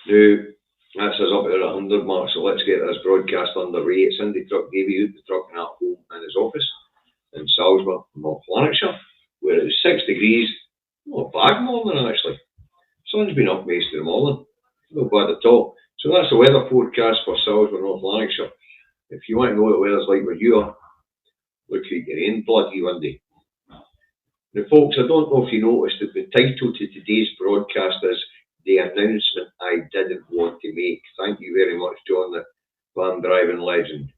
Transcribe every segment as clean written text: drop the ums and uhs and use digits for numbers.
Now, that's us up at 100 mark, so let's get this broadcast underway. It's Indy Truck Davy out the truck and at home in his office in Salisbury, North Lanarkshire, where it was 6 degrees. Not a bad morning, actually. Sun's been up most of the morning. Not bad at all. So that's the weather forecast for Salisbury, North Lanarkshire. If you want to know what the weather's like where you are, look at your own bloody windy. Now, folks, I don't know if you noticed that the title to today's broadcast is The Announcement I Didn't Want to Make. Thank you very much, John, the van driving legend.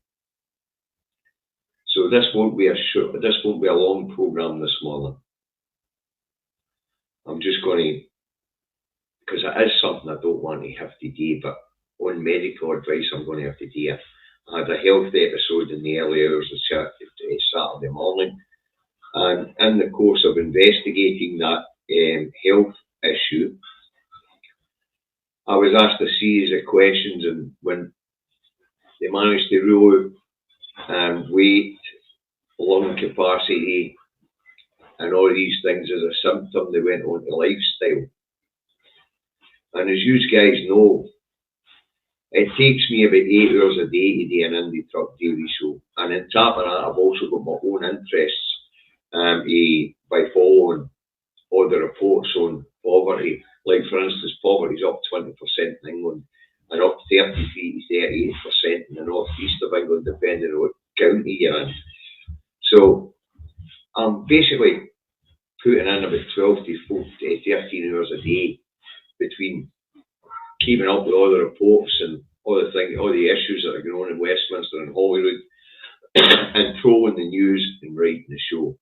So this won't be a long programme this morning. I'm just going to, because it is something I don't want to have to do, but on medical advice I'm going to have to do it. I had a health episode in the early hours of Saturday morning, and in the course of investigating that health issue, I was asked a series of questions, and when they managed to rule out weight, lung capacity, and all these things as a symptom, they went on to lifestyle. And as you guys know, it takes me about 8 hours a day to do an Indy Truck Daily show. And on top of that, I've also got my own interests by following all the reports on poverty. Like, for instance, poverty is up 20% in England and up 33 to 38% in the northeast of England, depending on what county you're in. So I'm basically putting in about 12 to 13 hours a day between keeping up with all the reports and all the issues that are going on in Westminster and Holyrood, and trolling the news and writing the show.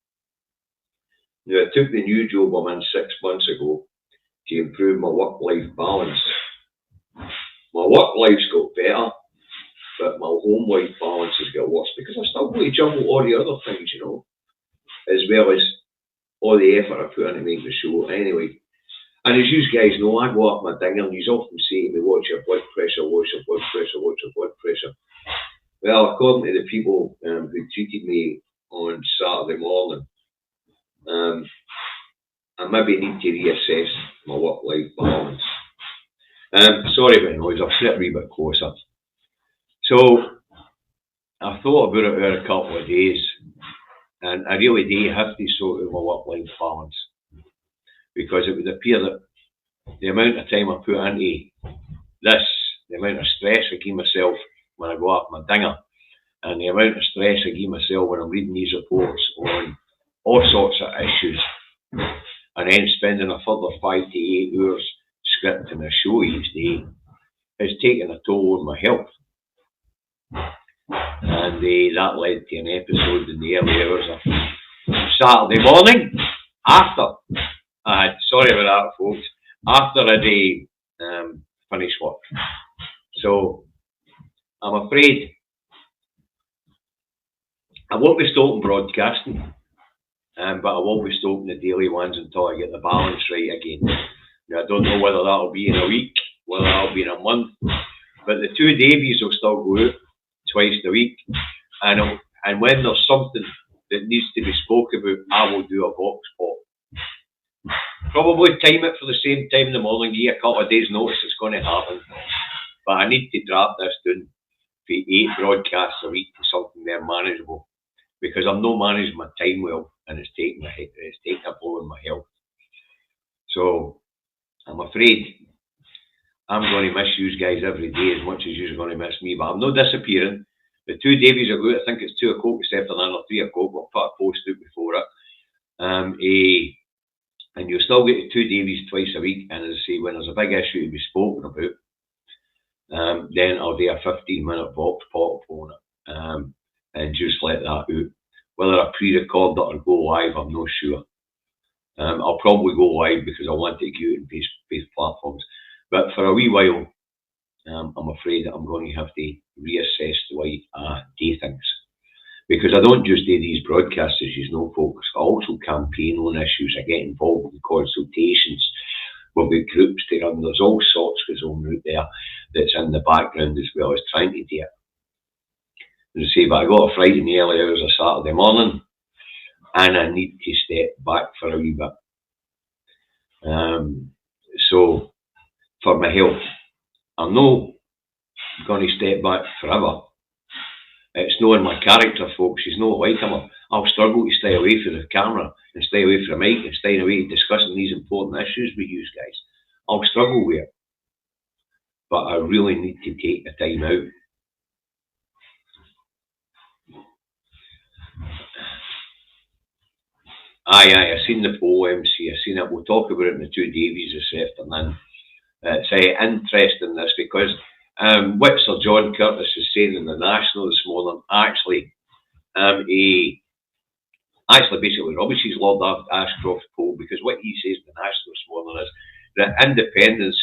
Now, I took the new job I'm in 6 months ago to improve my work-life balance. My work life's got better, but my home life balance has got worse because I still got to juggle all the other things, as well as all the effort I put in to make the show. Anyway, and as you guys know, I go up my dinger and you often say to me, watch your blood pressure, watch your blood pressure, watch your blood pressure. Well, according to the people who treated me on Saturday morning, I maybe need to reassess my work-life balance. Sorry about the noise, I'll sit a wee bit closer. So, I thought about it over a couple of days, and I really do have to sort out my work-life balance, because it would appear that the amount of time I put into this, the amount of stress I give myself when I go up my dinger, and the amount of stress I give myself when I'm reading these reports on all sorts of issues, and then spending a further 5 to 8 hours scripting a show each day, is taking a toll on my health. And that led to an episode in the early hours of Saturday morning, after I had, sorry about that folks, after I'd finished work. So, I'm afraid I won't be stopping broadcasting, but I won't be stopping the daily ones until I get the balance right again. Now, I don't know whether that'll be in a week, whether that'll be in a month, but the two Davies will still go out twice a week, and when there's something that needs to be spoke about, I will do a vox pop. Probably time it for the same time in the morning, give a couple of days notice it's going to happen, but I need to drop this down for 8 broadcasts a week to something more manageable, because I'm not managing my time well, and it's taking a blow on my health. So I'm afraid I'm going to miss you guys every day as much as you're going to miss me, but I'm not disappearing. The two Davies are good. I think it's 2 o'clock this afternoon or 3 o'clock. We'll put a post out before it. And you'll still get the 2 Davies twice a week. And as I say, when there's a big issue to be spoken about, then I'll do a 15-minute vox pop on it, and just let that out. Whether I pre-record it or go live, I'm not sure. I'll probably go live because I want to get out on both platforms. But for a wee while, I'm afraid that I'm going to have to reassess the way I do things. Because I don't just do these broadcasts, as you know, folks. I also campaign on issues. I get involved in consultations. We've got groups to run. There's all sorts goes on out there that's in the background as well as trying to do it. As I say, but I got a Friday in the early hours of Saturday morning, and I need to step back for a wee bit. So, for my health. I'm not going to step back forever. It's not in my character, folks. He's not like him. I'll struggle to stay away from the camera and stay away from the mic and stay away discussing these important issues with you guys. I'll struggle with it. But I really need to take the time out. Aye, I've seen the poll, MC. I've seen it. We'll talk about it in the two Davies this afternoon. It's interesting this because what Sir John Curtis is saying in the National this morning actually basically rubbishes Lord Ashcroft's poll, because what he says in the National this morning is that independence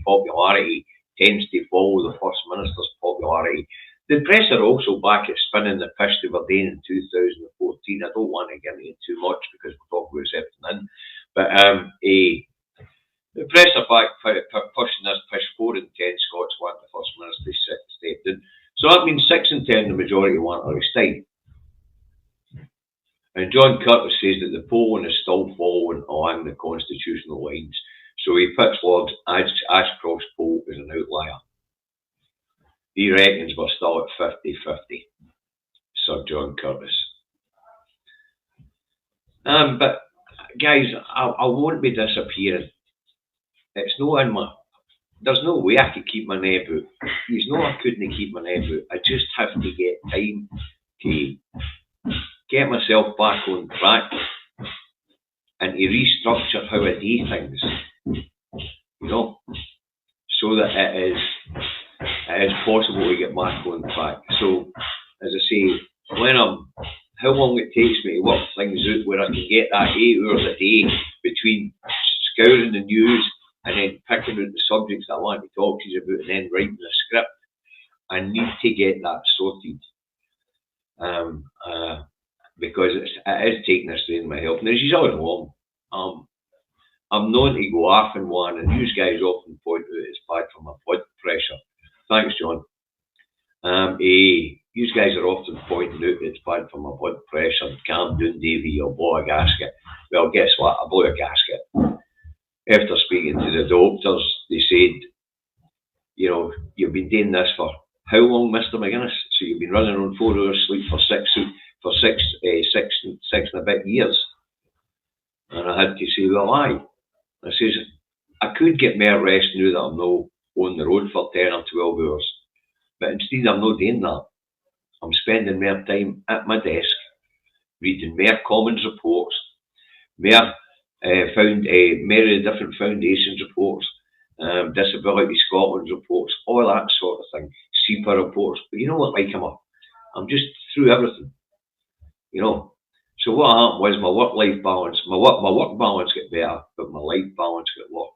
popularity tends to follow the First Minister's popularity. The press are also back at spinning the pish they were doing in 2014. I don't want to get into it too much because we'll talk about this afternoon. But the press are back pushing this pish. 4 in 10 Scots want the First Minister to step down. So that means 6 in 10, the majority want her to stay. And John Curtis says that the polling is still following along the constitutional lines. So he puts Lord Ashcroft's poll as an outlier. He reckons we're still at 50-50, Sir John Curtis. But guys, I won't be disappearing. It's not in there's no way I could keep my neb out. There's no I couldn't keep my neb out. I just have to get time to get myself back on track and to restructure how I do things, you know, so that it is possible to get back on track. So, as I say, how long it takes me to work things out where I can get that 8 hours a day between scouring the news and then picking out the subjects that I want to talk to you about and then writing the script. I need to get that sorted. Because it is taking a strain on my health. Now, she's all along. I'm known to go off in one, and you guys often point out it's bad for my blood pressure. Thanks, John. You guys are often pointing out it's bad for my blood pressure. Calm down, Davey, you'll blow a gasket. Well, guess what? I blew a gasket. After speaking to the doctors, they said, you know, you've been doing this for how long, Mr. McGuinness? So you've been running on 4 hours sleep for six and a bit years. And I had to say, well, aye. I says, I could get more rest now that I'm not on the road for 10 or 12 hours. But instead, I'm not doing that. I'm spending more time at my desk, reading more Commons reports, more different foundations reports, Disability Scotland's reports, all that sort of thing, SEPA reports. But you know what, like I'm just through everything, you know. So what happened was my work-life balance, my work balance got better, but my life balance got worse.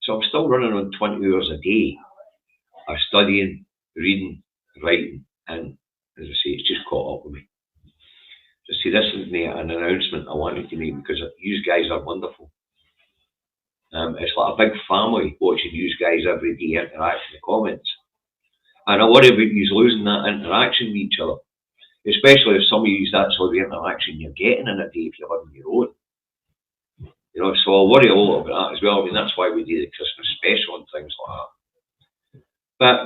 So I'm still running on 20 hours a day of studying, reading, writing, and as I say, it's just caught up with me. So see, this isn't an announcement I wanted to make because you guys are wonderful. It's like a big family watching you guys every day interact in the comments. And I worry about you losing that interaction with each other. Especially if some of you, that's all the interaction you're getting in a day if you're on your own. You know, so I worry a lot about that as well. I mean, that's why we do the Christmas special and things like that. But,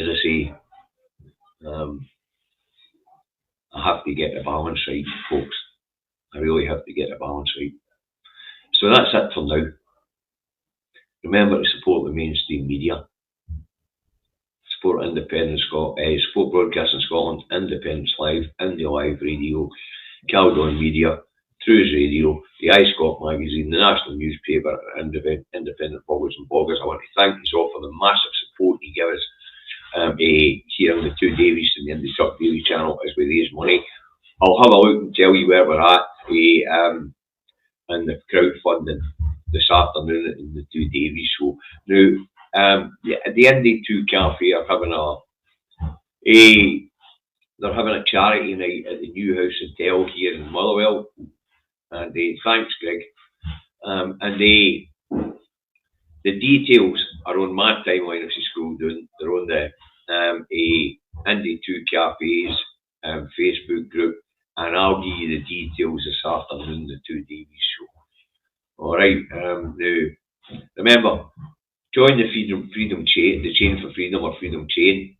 as I say, I have to get the balance right, folks. I really have to get the balance right. So that's it for now. Remember to support the mainstream media. Support Independent Support Broadcasting Scotland, Independence Live, Indie Live Radio, Caledon Media, Trues Radio, the iScot magazine, the national newspaper, independent bloggers and bloggers. I want to thank you all for the massive support you give us here on the Two Davies and the Indie Truck Daily channel as we raise money. I'll have a look and tell you where we're at in the crowdfunding this afternoon in the Two Davies show. Now, the Indie 2 Cafe are having they're having a charity night at the New House Hotel here in Motherwell. And thanks, Greg. And the details are on my timeline if you scroll down. They're on the Indie 2 Cafe's Facebook group, and I'll give you the details this afternoon, the Two Davies show. All right. Now, remember, Join the Freedom Chain, the Chain for Freedom or Freedom Chain,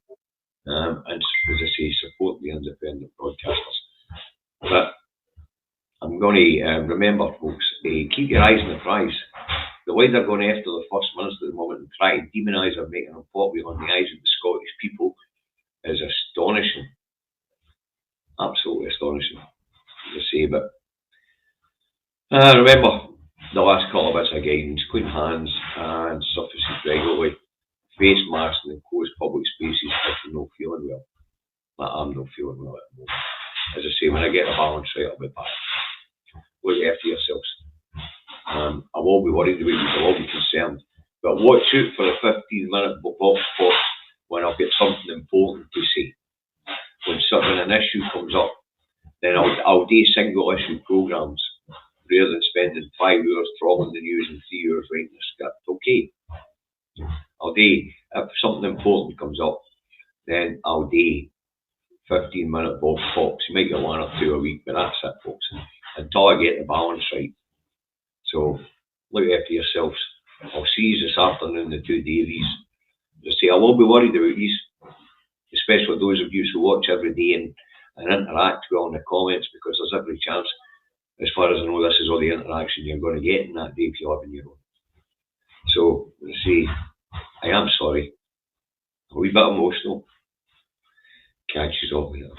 and as I say, support the independent broadcasters. But I'm going to remember, folks, keep your eyes on the prize. The way they're going after the First Minister at the moment and try to demonise her, making her popular on the eyes of the Scottish people is astonishing. Absolutely astonishing, as I say. But remember the last couple of bits of guidance: clean hands and surfaces regularly, face masks and enclosed public spaces if you're not feeling well. I'm not feeling well at the moment. As I say, when I get the balance right, I'll be back. Look after yourselves. I will be worried about you, I will be concerned. But watch out for the 15-minute box when I'll get something important to say. When an issue comes up, then I'll do single issue programmes rather than spending 5 hours trawling the news and 3 hours writing a script. Okay. I'll do, if something important comes up, then I'll do 15-minute box pops. You might get one or two a week, but that's it, folks. Until I get the balance right. So look after yourselves. I'll see you this afternoon, the 2 dailies. As I say, I will be worried about these, especially those of you who watch every day and interact well in the comments, because there's every chance, as far as I know, this is all the interaction you're going to get in that day if you live on your own. So, as I say, I am sorry. A wee bit emotional. Catch you all later.